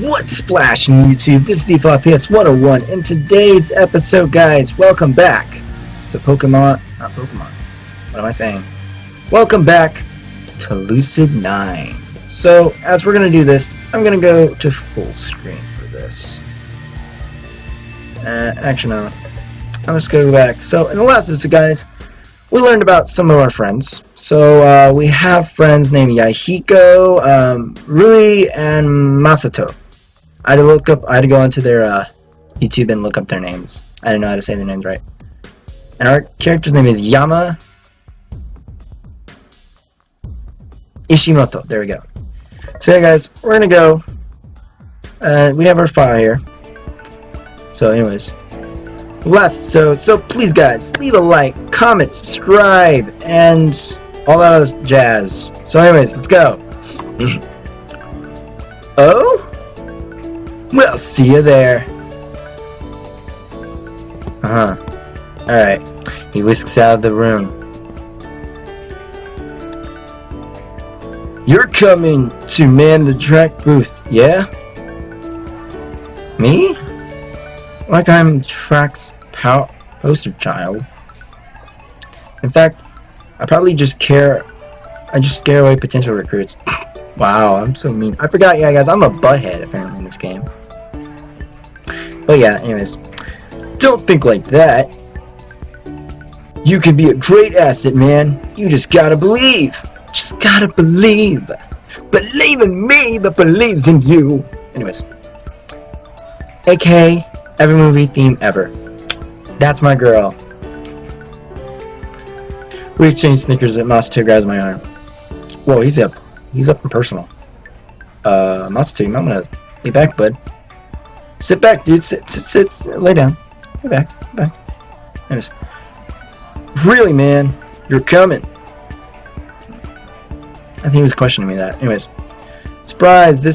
What's splashing YouTube? This is the FPS 101. In today's episode, guys, welcome back to Pokemon. Not Pokemon. What am I saying? Welcome back to Lucid9. So, as we're going to do this, I'm going to go to full screen for this. Actually, no. I'm just going to go back. So, in the last episode, guys, we learned about some of our friends. So, we have friends named Yahiko, Rui, and Masato. I had to go onto their YouTube and look up their names. I didn't know how to say their names right. And our character's name is Yama Ishimoto. There we go. So yeah, guys, we're gonna go. We have our file here. So, anyways, so please, guys, leave a like, comment, subscribe, and all that other jazz. So, anyways, let's go. Oh. Well, see you there. Alright. He whisks out of the room. You're coming to man the track booth, yeah? Me? Like I'm track's poster child. In fact, I just scare away potential recruits. Wow, I'm so mean. I forgot, yeah, guys, I'm a butthead apparently in this game. But yeah, anyways, don't think like that. You can be a great asset, man. You just gotta believe. Just gotta believe. Believe in me that believes in you. Anyways, aka every movie theme ever. That's my girl. We exchanged Snickers, but Masato grabs my arm. Whoa, he's up and personal. Masato, you might wanna lay back, bud. Sit back, dude. Sit. Lay down. Lay back. Anyways. Really, man? You're coming. I think he was questioning me that. Anyways. Surprised by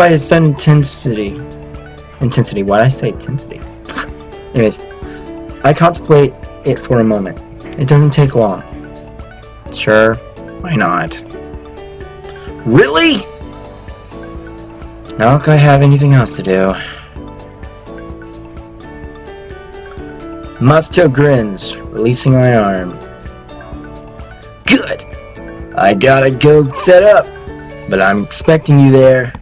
his sudden intensity. Why'd I say intensity? Anyways. I contemplate it for a moment. It doesn't take long. Sure. Why not? Really? Not like I have anything else to do. Masato grins, releasing my arm. Good! I gotta go set up, but I'm expecting you there.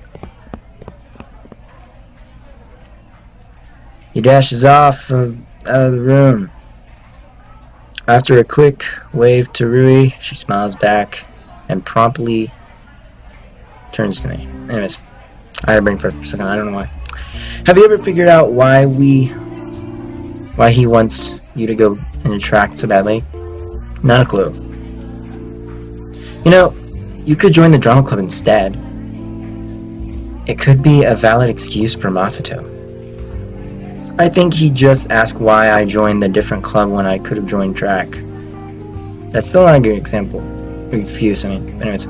He dashes off out of the room. After a quick wave to Rui, she smiles back and promptly turns to me. Anyways. I had a brain fart for a second, I don't know why. Have you ever figured out why he wants you to go in the track so badly? Not a clue. You know, you could join the drama club instead. It could be a valid excuse for Masato. I think he just asked why I joined the different club when I could have joined track. That's still not a good excuse, anyways.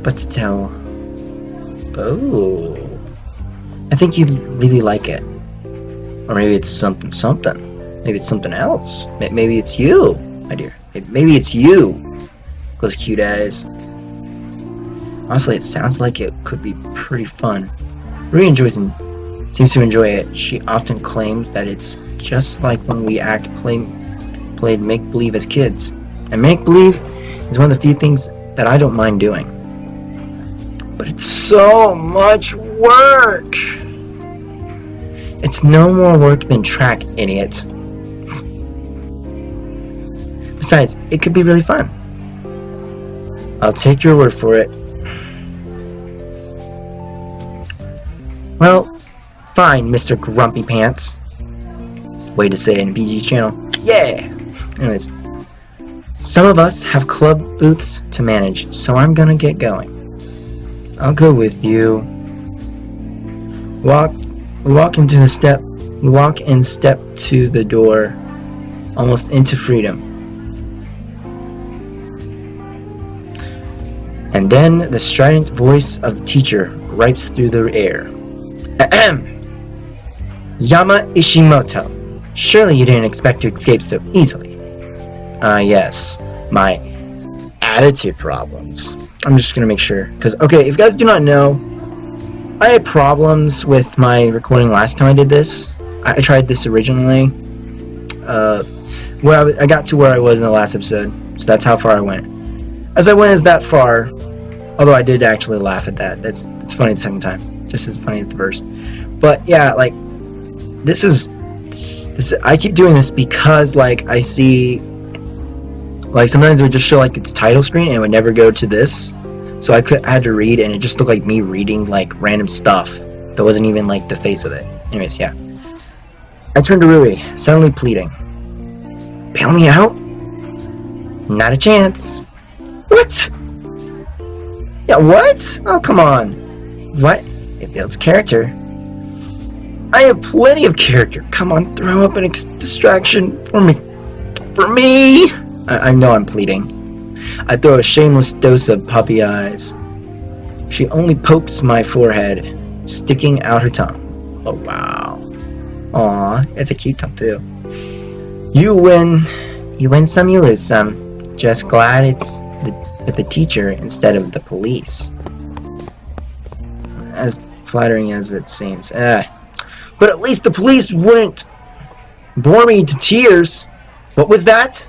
But still. Oh, I think you'd really like it. Or maybe it's something. Maybe it's something else. Maybe it's you, my dear. Maybe it's you. Those cute eyes. Honestly, it sounds like it could be pretty fun. Rui seems to enjoy it. She often claims that it's just like when we played make-believe as kids. And make-believe is one of the few things that I don't mind doing. But it's so much work! It's no more work than track, idiot. Besides, it could be really fun. I'll take your word for it. Well, fine, Mr. Grumpy Pants. Way to say it in a PG channel. Yeah! Anyways, some of us have club booths to manage, so I'm gonna get going. I'll go with you. We walk in step to the door, almost into freedom. And then the strident voice of the teacher ripes through the air. Ahem! Yama Ishimoto. Surely you didn't expect to escape so easily. Yes. My attitude problems. I'm just gonna make sure, because okay, if you guys do not know, I had problems with my recording last time I did this. I tried this originally. Where I got to where I was in the last episode, so that's how far I went. As I went as that far, although I did actually laugh at that. It's funny the second time, just as funny as the first. But yeah, like this is I keep doing this because like I see, like sometimes it would just show like its title screen and it would never go to this, so I had to read and it just looked like me reading like random stuff that wasn't even like the face of it. Anyways, yeah. I turned to Rui, suddenly pleading. Bail me out? Not a chance. What? Yeah, what? Oh, come on. What? It builds character. I have plenty of character. Come on, throw up an distraction for me. For me! I know I'm pleading. I throw a shameless dose of puppy eyes. She only pokes my forehead, sticking out her tongue. Oh, wow. Aw, it's a cute tongue, too. You win. You win some, you lose some. Just glad it's with the teacher instead of the police. As flattering as it seems. But at least the police wouldn't bore me to tears. What was that?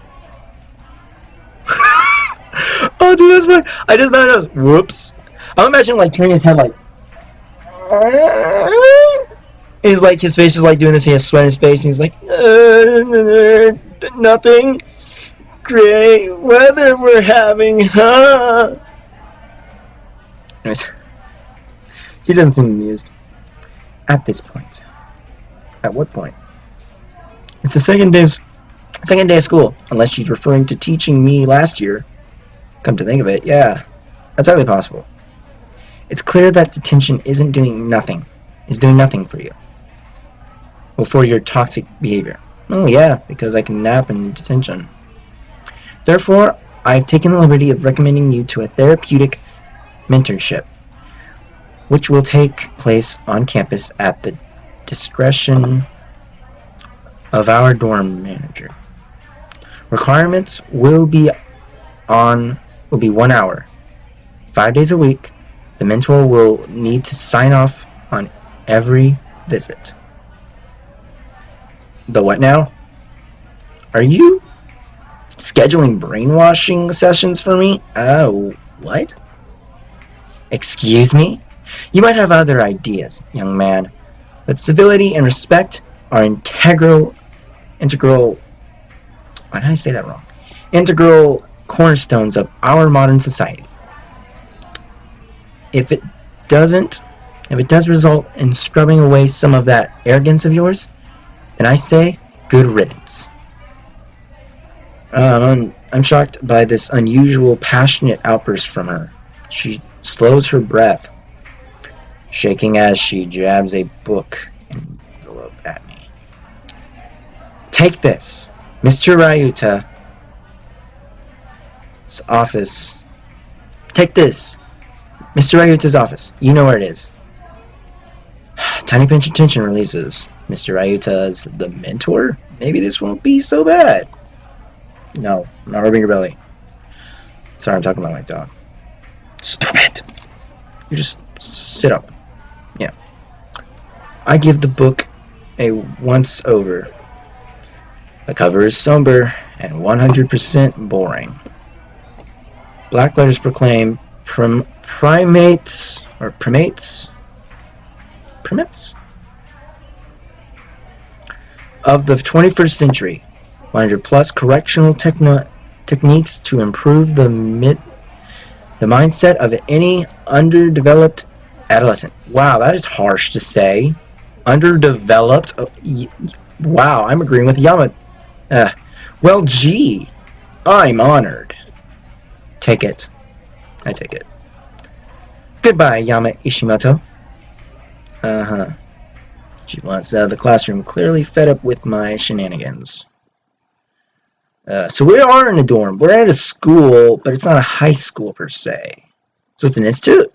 Oh, dude, that's funny. I just noticed. Whoops. I'm imagining like turning his head like. He's like, his face is like doing this, he has sweat in his face, and he's like, nothing. Great weather we're having, huh? Anyways, she doesn't seem amused. At this point. At what point? It's the second day of school, unless she's referring to teaching me last year. Come to think of it, yeah, that's highly possible. It's clear that detention is doing nothing for you. Well, for your toxic behavior. Oh yeah, because I can nap in detention. Therefore, I've taken the liberty of recommending you to a therapeutic mentorship, which will take place on campus at the discretion of our dorm manager. Requirements will be 1 hour, 5 days a week. The mentor will need to sign off on every visit. The what now? Are you scheduling brainwashing sessions for me? Oh, what? Excuse me? You might have other ideas, young man, but civility and respect are integral, why did I say that wrong? Integral cornerstones of our modern society. If it does result in scrubbing away some of that arrogance of yours, then I say, good riddance. I'm shocked by this unusual, passionate outburst from her. She slows her breath, shaking as she jabs a book envelope at me. Take this, Mr. Ryuta's office. Take this, Mr. Ryuta's office. You know where it is. Tiny pinch of tension releases. Mr. Ryuta's the mentor? Maybe this won't be so bad. No, I'm not rubbing your belly. Sorry, I'm talking about my dog. Stop it! You just sit up. Yeah. I give the book a once over. The cover is somber and 100% boring. Black letters proclaim primates of the 21st century, 100 plus correctional techniques to improve the mindset of any underdeveloped adolescent. Wow, that is harsh to say. Underdeveloped? Wow, I'm agreeing with Yama. Well, gee, I'm honored. Take it. I take it. Goodbye, Yama Ishimoto. She glanced out of the classroom, clearly fed up with my shenanigans. So we are in a dorm. We're at a school, but it's not a high school per se. So it's an institute?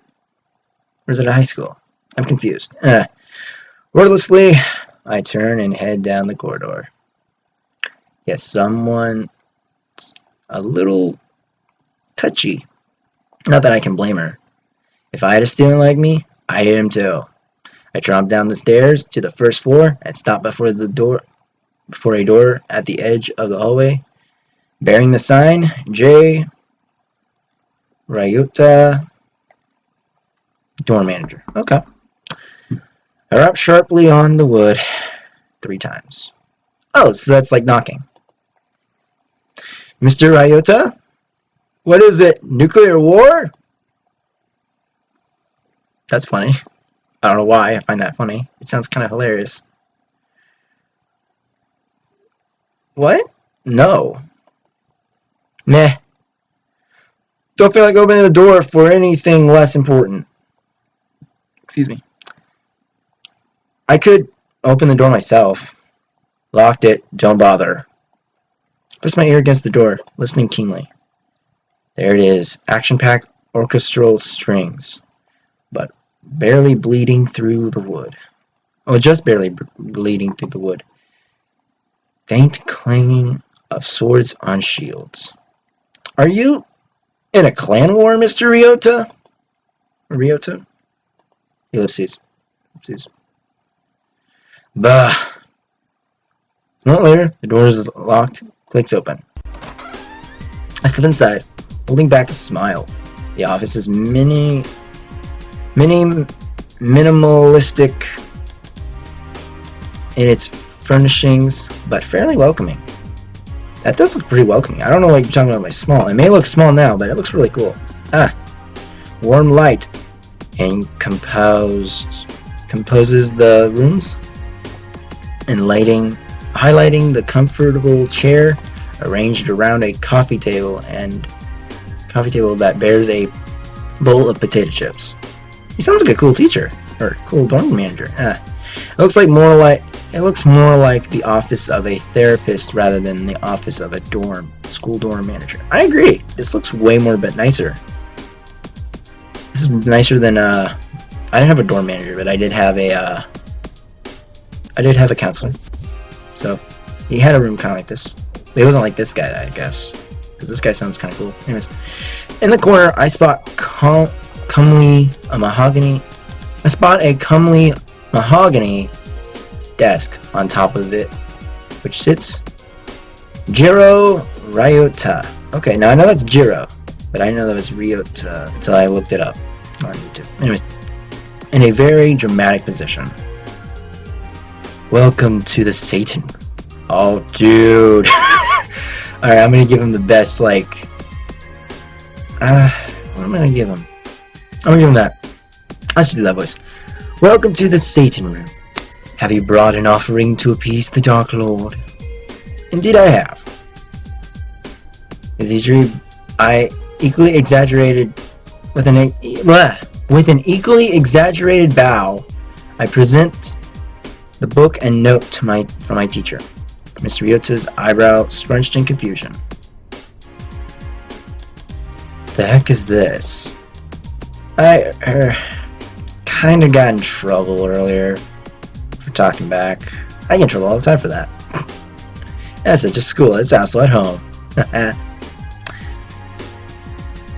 Or is it a high school? I'm confused. Wordlessly, I turn and head down the corridor. Yes, someone a little touchy. Not that I can blame her. If I had a student like me, I hit him too. I tromped down the stairs to the first floor and stopped before a door at the edge of the hallway, bearing the sign J. Ryota, door manager. Okay. I rapped sharply on the wood 3 times. Oh, so that's like knocking. Mr. Ryota? What is it? Nuclear war? That's funny. I don't know why I find that funny. It sounds kind of hilarious. What? No. Meh. Don't feel like opening the door for anything less important. Excuse me. I could open the door myself. Locked it. Don't bother. Press my ear against the door, listening keenly. There it is. Action-packed orchestral strings. But barely bleeding through the wood. Oh, just barely bleeding through the wood. Faint clanging of swords on shields. Are you in a clan war, Mr. Ryota? Ryota? Ellipses. Bah. A moment later, the door is locked, clicks open. I slip inside, holding back a smile. The office is minimalistic, in its furnishings, but fairly welcoming. That does look pretty welcoming. I don't know what you're talking about by small. It may look small now, but it looks really cool. Warm light and composes the rooms, and highlighting the comfortable chair arranged around a coffee table that bears a bowl of potato chips. He sounds like a cool teacher or cool dorm manager. It looks more like the office of a therapist rather than the office of a school dorm manager. I agree. This looks way more nicer. This is nicer than I didn't have a dorm manager, but I did have a counselor. So he had a room kind of like this. But it wasn't like this guy, I guess, because this guy sounds kind of cool. Anyways, in the corner, I spot a comely mahogany desk on top of it, which sits Jiro Ryota. Okay, now I know that's Jiro, but I didn't know that was Ryota until I looked it up on YouTube. Anyways, in a very dramatic position. Welcome to the Satin. Oh, dude. Alright, I'm gonna give him the best, what am I gonna give him? I'm gonna give him that. I should do that voice. Welcome to the Satin room. Have you brought an offering to appease the Dark Lord? Indeed I have. With an equally exaggerated bow, I present the book and note from my teacher. Mr. Ryota's eyebrow scrunched in confusion. The heck is this? I kinda got in trouble earlier for talking back. I get in trouble all the time for that. That's it, just school. It's also at home.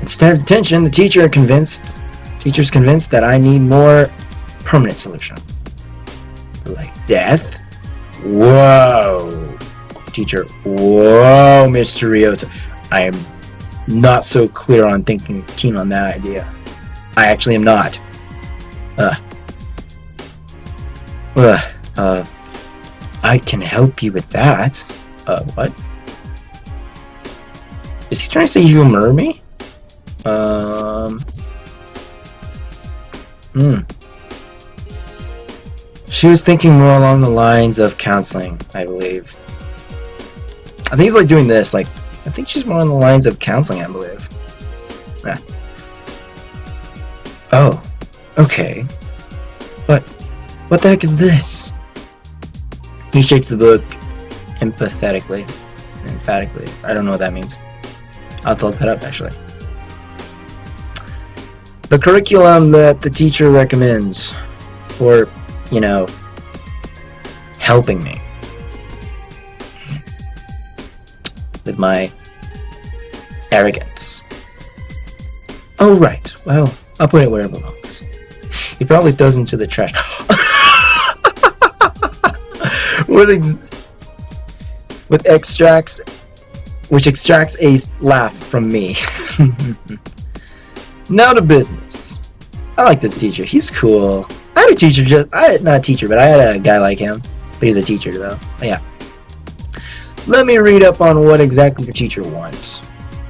Instead of detention, the teacher's convinced that I need more permanent solution. Like death? Whoa. Teacher, whoa, Mr. Ryota. I am not so keen on that idea. I actually am not. I can help you with that. What? Is he trying to say humor me? She was thinking more along the lines of counseling, I believe. I think he's like doing this, I think she's more on the lines of counseling, I believe. Oh, okay. But what the heck is this? He shakes the book emphatically. I don't know what that means. I'll have to look that up, actually. The curriculum that the teacher recommends for, helping me with my arrogance. Oh, right. Well, I'll put it where it belongs. He probably throws into the trash. With extracts, which extracts a laugh from me. Now to business. I like this teacher. He's cool. I had a teacher, not a teacher, but I had a guy like him. But he's a teacher though. But yeah. Let me read up on what exactly your teacher wants.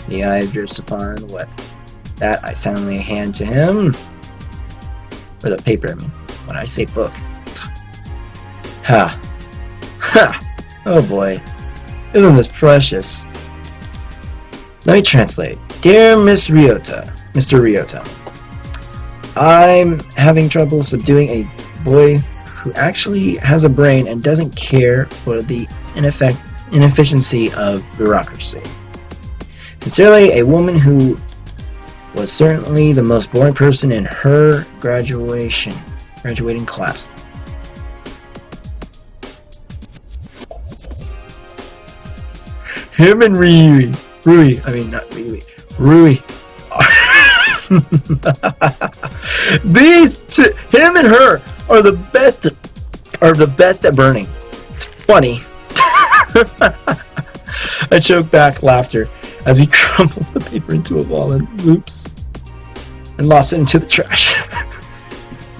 The eyes drifts upon what that I silently hand to him. Or the paper, I mean. When I say book. Ha. Ha. Oh boy. Isn't this precious? Let me translate. Dear Miss Ryota, Mr. Ryota, I'm having trouble subduing a boy who actually has a brain and doesn't care for the inefficiency of bureaucracy. Sincerely, a woman who was certainly the most boring person in her graduating class. Him and Rui. These two, him and her, are the best at burning. It's funny. I choke back laughter as he crumbles the paper into a ball and loops and lofts it into the trash.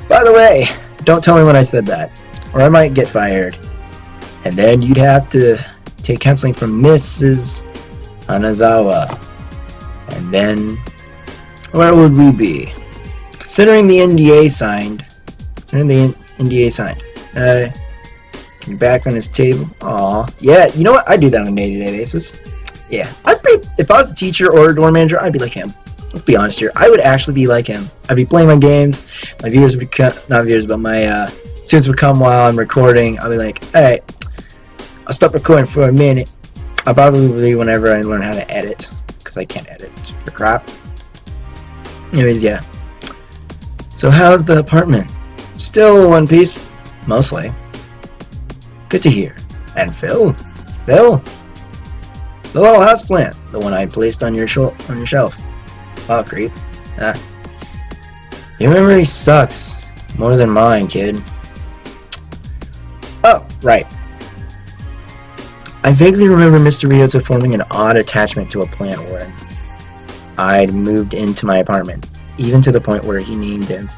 By the way, don't tell anyone I said that, or I might get fired. And then you'd have to take counseling from Mrs. Hanazawa. And then, where would we be? Considering the NDA signed. Can you back on his table? Aw. Yeah, you know what? I do that on a day-to-day basis. Yeah. If I was a teacher or a dorm manager, I'd be like him. Let's be honest here. I would actually be like him. I'd be playing my games. My viewers would come, not viewers, but my students would come while I'm recording. I'll be like, alright, I'll stop recording for a minute. I'll probably whenever I learn how to edit, because I can't edit for crap. Anyways, yeah. So how's the apartment? Still one piece, mostly. Good to hear. And Phil? The little houseplant, the one I placed on your shelf. Oh, creep. Your memory sucks. More than mine, kid. Oh, right. I vaguely remember Mr. Ryota forming an odd attachment to a plant when I'd moved into my apartment, even to the point where he named him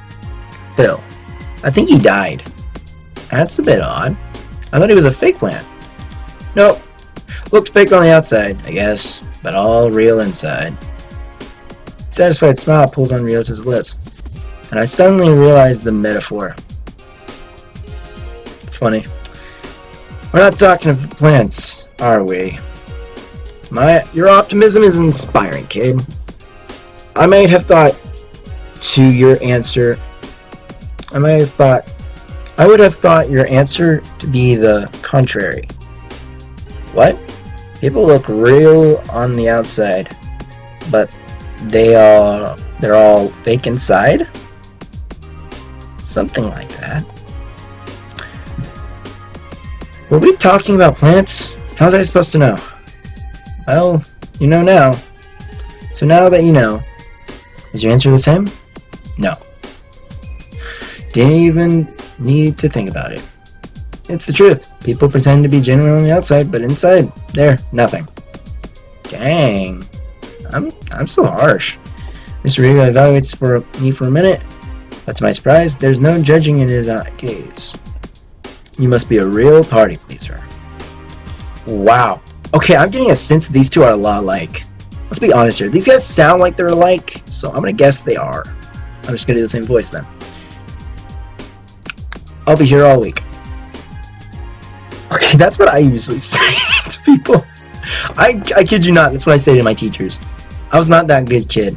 Phil. I think he died. That's a bit odd. I thought he was a fake plant. Nope. Looked fake on the outside, I guess, but all real inside. A satisfied smile pulls on Ryota's lips, and I suddenly realized the metaphor. It's funny. We're not talking of plants, are we? Your optimism is inspiring, kid. I would have thought your answer to be the contrary. What? People look real on the outside, but they're all fake inside? Something like that. Were we talking about plants? How was I supposed to know? Well, you know now. So now that you know, is your answer the same? No. Didn't even need to think about it. It's the truth. People pretend to be genuine on the outside, but inside, they're nothing. Dang. I'm so harsh. Mr. Riga evaluates me for a minute, but to my surprise, there's no judging in his gaze. You must be a real party pleaser. Wow. Okay, I'm getting a sense these two are a lot alike. Let's be honest here. These guys sound like they're alike, so I'm gonna guess they are. I'm just gonna do the same voice then. I'll be here all week. Okay, that's what I usually say to people. I kid you not, that's what I say to my teachers. I was not that good kid.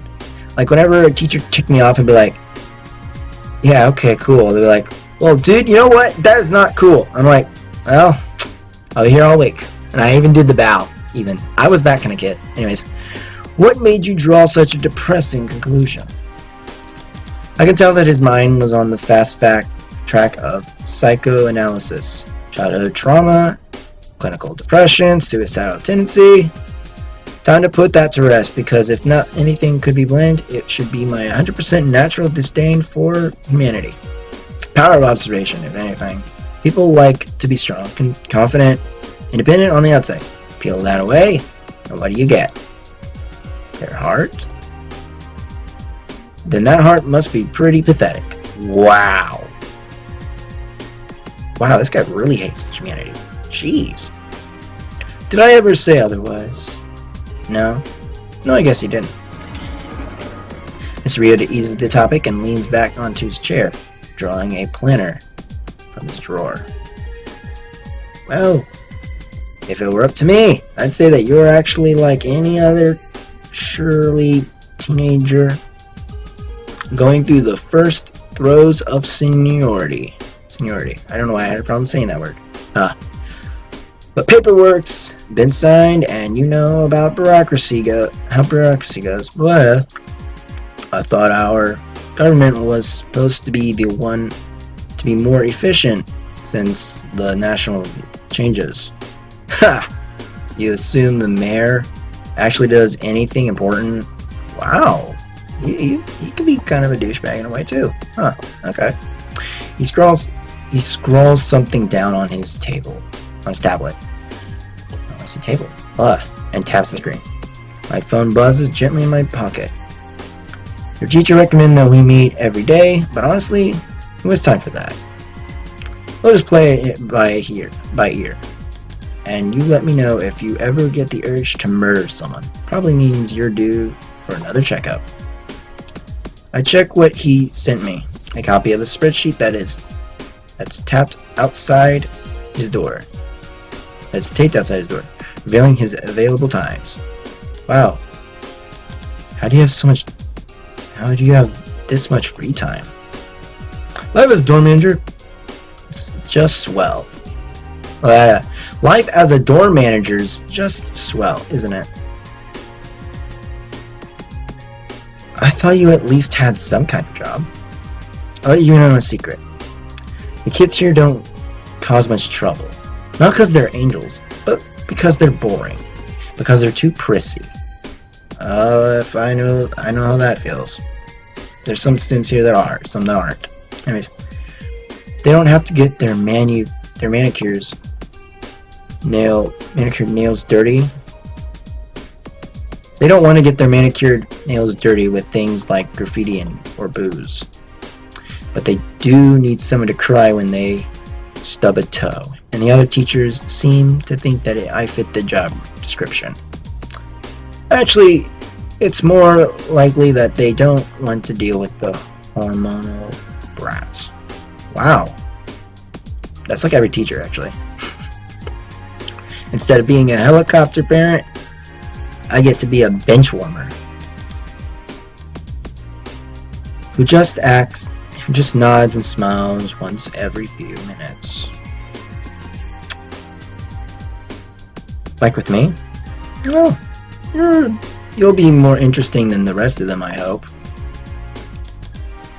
Like, whenever a teacher ticked me off and be like, yeah, okay, cool. They'd be like, well, dude, you know what? That is not cool. I'm like, well, I'll be here all week. And I even did the bow, even. I was that kind of kid. Anyways, what made you draw such a depressing conclusion? I could tell that his mind was on the fast track of psychoanalysis, childhood trauma, clinical depression, suicidal tendency. Time to put that to rest, because if not anything could be blamed, it should be my 100% natural disdain for humanity. Power of observation, if anything. People like to be strong, confident, independent on the outside. Peel that away, and what do you get? Their heart? Then that heart must be pretty pathetic. Wow. Wow, this guy really hates humanity. Jeez. Did I ever say otherwise? No? No, I guess he didn't. Mr. Ryota eases the topic and leans back onto his chair, drawing a planner from his drawer. Well, if it were up to me, I'd say that you're actually like any other surely teenager going through the first throes of seniority. I don't know why I had a problem saying that word. But paperwork's been signed, and you know about how bureaucracy goes. Blah. I thought our government was supposed to be the one to be more efficient since the national changes. Ha! You assume the mayor actually does anything important? Wow. He can be kind of a douchebag in a way too. Huh, okay. He scrawls something down on his tablet. Oh, it's a table. And taps the screen. My phone buzzes gently in my pocket. Your teacher recommended that we meet every day, but honestly, it was time for that. We'll just play it by ear. And you let me know if you ever get the urge to murder someone. Probably means you're due for another checkup. I check what he sent me. A copy of a spreadsheet that's taped outside his door. Revealing his available times. Wow. How do you have this much free time? Life as dorm manager? It's just swell. Life as a dorm manager's just swell, isn't it? I thought you at least had some kind of job. I'll let you in on a secret. The kids here don't cause much trouble. Not because they're angels, but because they're boring. Because they're too prissy. If I know how that feels. There's some students here that are, some that aren't. Anyways, they don't have to get their manicured nails dirty. They don't want to get their manicured nails dirty with things like graffiti or booze. But they do need someone to cry when they stub a toe. And the other teachers seem to think that I fit the job description. Actually, it's more likely that they don't want to deal with the hormonal brats. Wow. That's like every teacher, actually. Instead of being a helicopter parent, I get to be a bench warmer. Who just nods and smiles once every few minutes. Like with me? Oh, you'll be more interesting than the rest of them, I hope.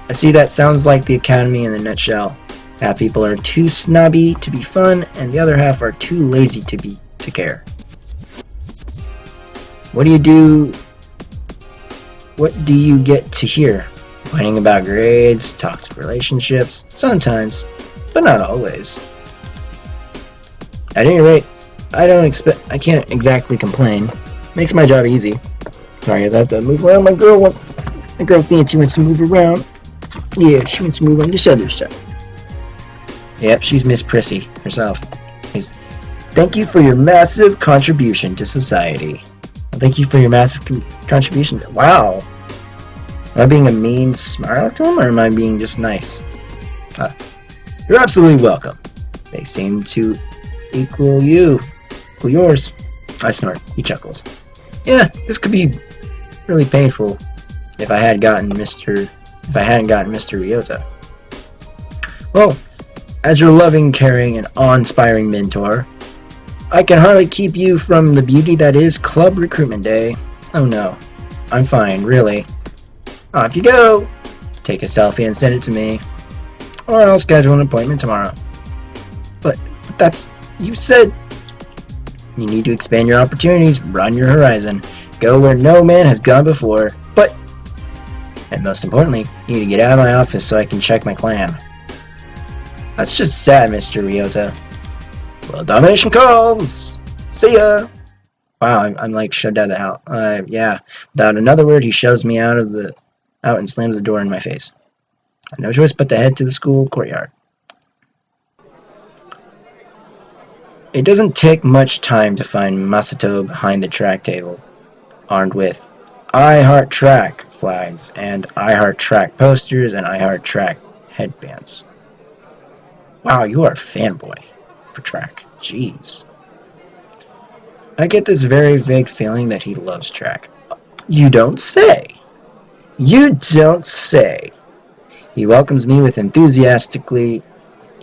I see that sounds like the academy in a nutshell. Half people are too snobby to be fun, and the other half are too lazy to care. What do you get to hear? Whining about grades, toxic relationships, sometimes, but not always. At any rate, I can't exactly complain. Makes my job easy. Sorry guys, I have to move around. My girl Fancy wants to move around. Yeah, she wants to move on this other side. Yep, she's Miss Prissy herself. Thank you for your massive contribution to society. Well, thank you for your massive contribution. Wow. Am I being a mean smile to him, or am I being just nice? You're absolutely welcome. They seem to equal yours. I snort. He chuckles. Yeah, this could be really painful if I hadn't gotten Mr. Ryota. Well, as your loving, caring, and awe-inspiring mentor, I can hardly keep you from the beauty that is Club Recruitment Day. Oh no, I'm fine, really. Off you go! Take a selfie and send it to me. Or I'll schedule an appointment tomorrow. But you said you need to expand your opportunities, broaden your horizon. Go where no man has gone before. But, and most importantly, you need to get out of my office so I can check my clan. That's just sad, Mr. Ryota. Well, domination calls! See ya! Wow, I'm like shoved out of the house. Yeah. Without another word, he shoves me out and slams the door in my face. I have no choice but to head to the school courtyard. It doesn't take much time to find Masato behind the track table, armed with I Heart Track flags and I Heart Track posters and I Heart Track headbands. Wow, you are a fanboy for track. Jeez. I get this very vague feeling that he loves track. You don't say. You don't say. He welcomes me with enthusiastically,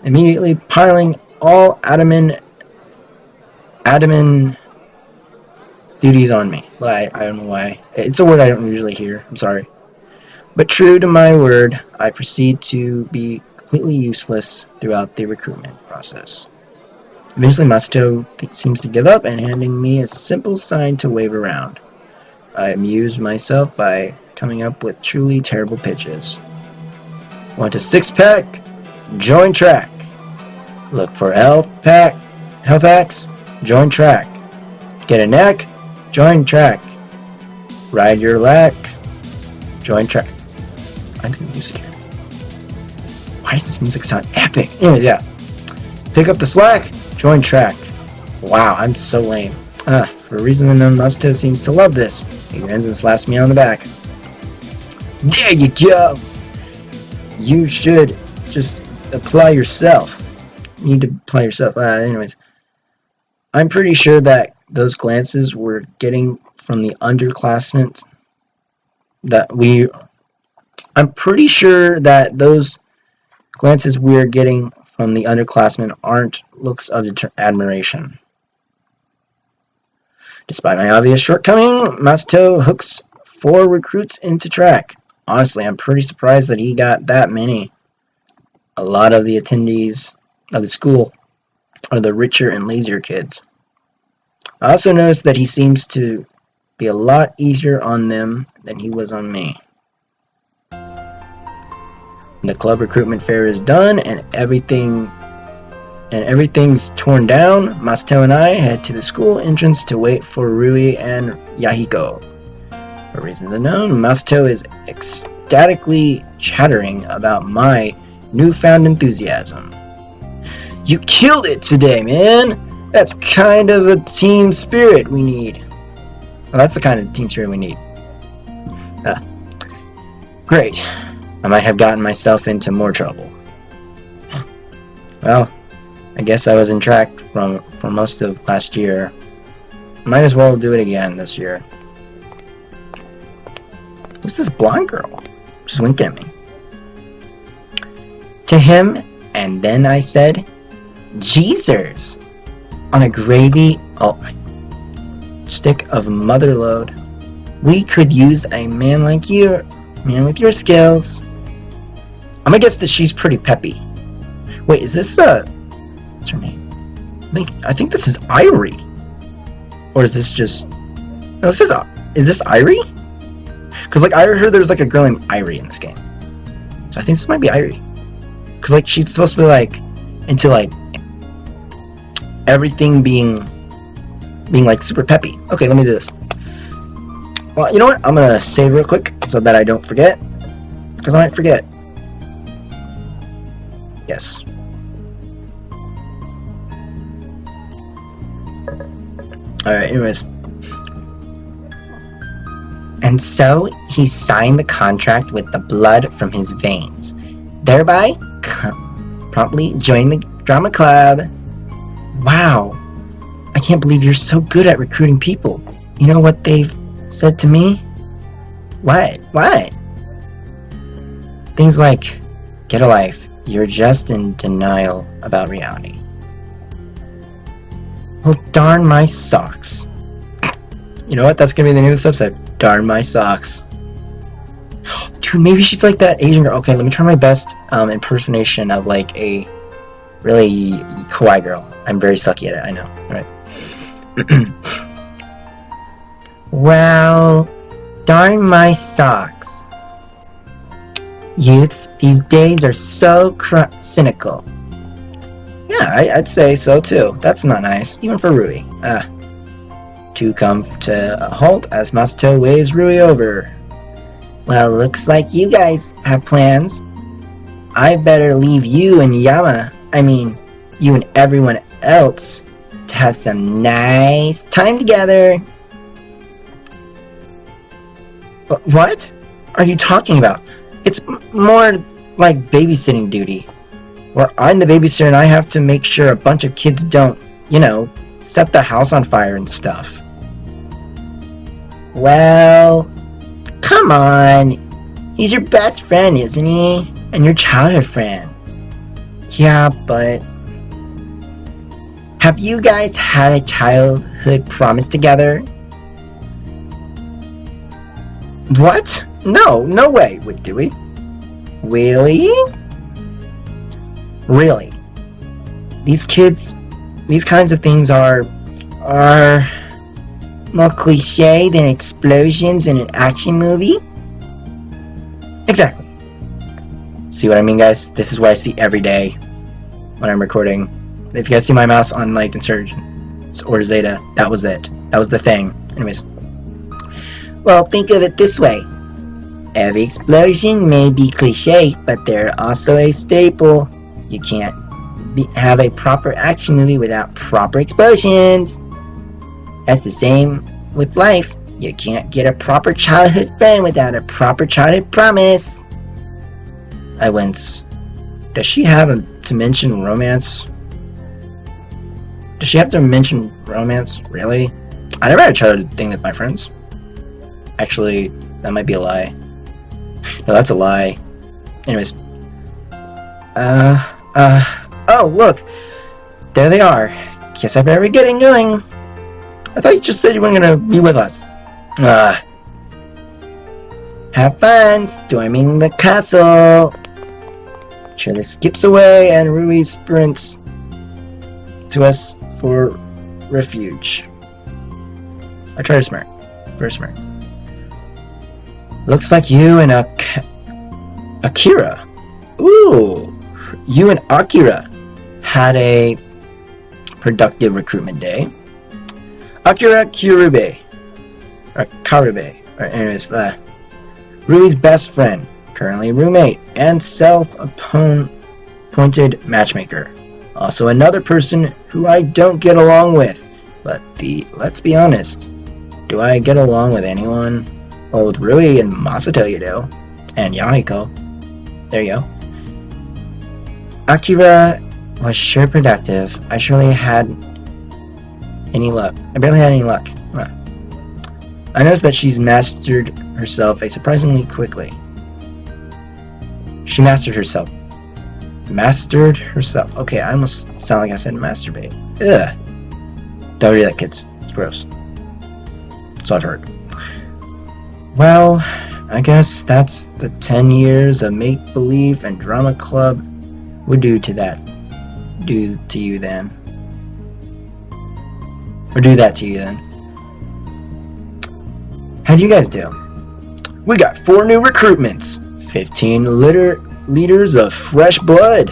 immediately piling all admin duties on me. I don't know why. It's a word I don't usually hear. I'm sorry. But true to my word, I proceed to be completely useless throughout the recruitment process. Eventually, Masato seems to give up and handing me a simple sign to wave around. I amuse myself by coming up with truly terrible pitches. Want a six-pack? Join track. Look for health hacks? Join track. Get a neck? Join track. Ride your lack? Join track. I think the music here. Why does this music sound epic? Anyways, yeah. Pick up the slack? Join track. Wow, I'm so lame. For a reason unknown, Masato seems to love this. He grins and slaps me on the back. There you go! You should just apply yourself. You need to apply yourself. Anyways. I'm pretty sure that those glances we're getting from the underclassmen I'm pretty sure that those glances we're getting from the underclassmen aren't looks of admiration. Despite my obvious shortcoming, Masato hooks 4 recruits into track. Honestly, I'm pretty surprised that he got that many. A lot of the attendees of the school are the richer and lazier kids. I also noticed that he seems to be a lot easier on them than he was on me. The club recruitment fair is done and everything's torn down. Masato and I head to the school entrance to wait for Rui and Yahiko. For reasons unknown, Masato is ecstatically chattering about my newfound enthusiasm. You killed it today, man! That's kind of a team spirit we need. Well, that's the kind of team spirit we need. Great. I might have gotten myself into more trouble. Well, I guess I was in track for most of last year. Might as well do it again this year. Who's this blonde girl? Just winking at me. To him, and then I said, Jeezers! On a gravy stick of motherload. We could use a man like you, man with your skills. I'm gonna guess that she's pretty peppy. Wait, is this what's her name? I think this is Irie. Or is this just... No, is this Irie? Because, like, I heard there's, like, a girl named Irie in this game. So I think this might be Irie. Because, like, she's supposed to be, like, into, like, everything being, like, super peppy. Okay, let me do this. Well, you know what? I'm gonna save real quick so that I don't forget. Because I might forget. Yes. Alright, anyways. And so, he signed the contract with the blood from his veins, thereby promptly joined the drama club. Wow, I can't believe you're so good at recruiting people. You know what they've said to me? What? Things like, get a life, you're just in denial about reality. Well, darn my socks. You know what? That's gonna be the name of this episode. Darn my socks. Dude, maybe she's like that Asian girl. Okay, let me try my best impersonation of like a really kawaii girl. I'm very sucky at it, I know. Alright. Well, darn my socks. Youths these days are so cynical. Yeah, I'd say so too. That's not nice, even for Rui. To come to a halt as Masato waves Rui over. Well, looks like you guys have plans. I better leave you and you and everyone else to have some nice time together. What are you talking about? It's more like babysitting duty, where I'm the babysitter and I have to make sure a bunch of kids don't, set the house on fire and stuff. Well, come on. He's your best friend, isn't he? And your childhood friend. Yeah, but have you guys had a childhood promise together? What? No way. Wait, do we? Really? Really? These kinds of things are more cliche than explosions in an action movie? Exactly. See what I mean, guys? This is what I see every day when I'm recording. If you guys see my mouse on like Insurgent or Zeta, that was it. That was the thing. Anyways. Well, think of it this way. Every explosion may be cliche, but they're also a staple. You can't have a proper action movie without proper explosions. That's the same with life. You can't get a proper childhood friend without a proper childhood promise. I wince. Does she have to mention romance? Does she have to mention romance? Really? I never had a childhood thing with my friends. Actually, that might be a lie. No, that's a lie. Anyways. Oh, look! There they are. Guess I better be getting going. I thought you just said you weren't gonna be with us. Have fun storming the castle. Shirley skips away and Rui sprints to us for refuge. I try to smirk. First smirk. Looks like you and Akira. Ooh, you and Akira had a productive recruitment day. Akira Karube. Anyways, Rui's best friend, currently roommate, and self-appointed matchmaker. Also another person who I don't get along with. But let's be honest, do I get along with anyone? Well, with Rui and Masato you do. And Yahiko. There you go. Akira was sure productive. I barely had any luck. I noticed that she's mastered herself surprisingly quickly. She mastered herself. Mastered herself. Okay, I almost sound like I said masturbate. Ugh. Don't do that, kids. It's gross. So I've heard. Well, I guess that's the 10 years of make-believe and drama club would do to that. Do to you then. Or do that to you then. How'd you guys do? We got 4 new recruitments. 15 liters of fresh blood.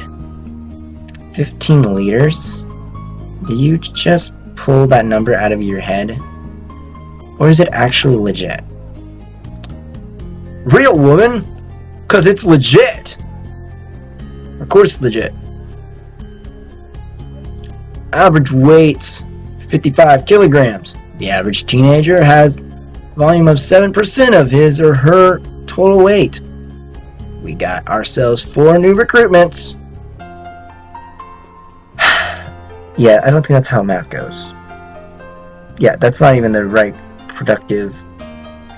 15 liters? Did you just pull that number out of your head? Or is it actually legit? Real, woman! 'Cause it's legit! Of course it's legit. Average weight's 55 kilograms. The average teenager has volume of 7% of his or her total weight. We got ourselves 4 new recruitments. Yeah, I don't think that's how math goes. Yeah, that's not even the right productive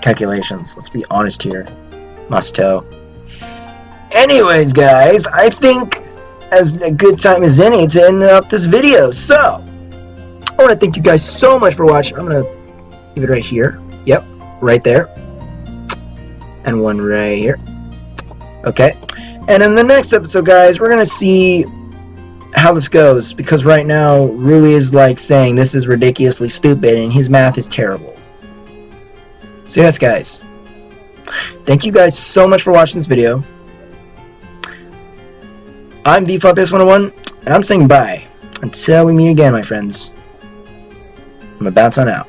calculations. Let's be honest here, Masato. Anyways, guys, I think as a good time as any to end up this video. So, I want to thank you guys so much for watching. I'm going to leave it right here. Yep, right there. And one right here. Okay. And in the next episode, guys, we're going to see how this goes. Because right now, Rui is like saying this is ridiculously stupid and his math is terrible. So yes, guys, thank you guys so much for watching this video. I'm VFOPS101, and I'm saying bye. Until we meet again, my friends. I'm gonna bounce on out.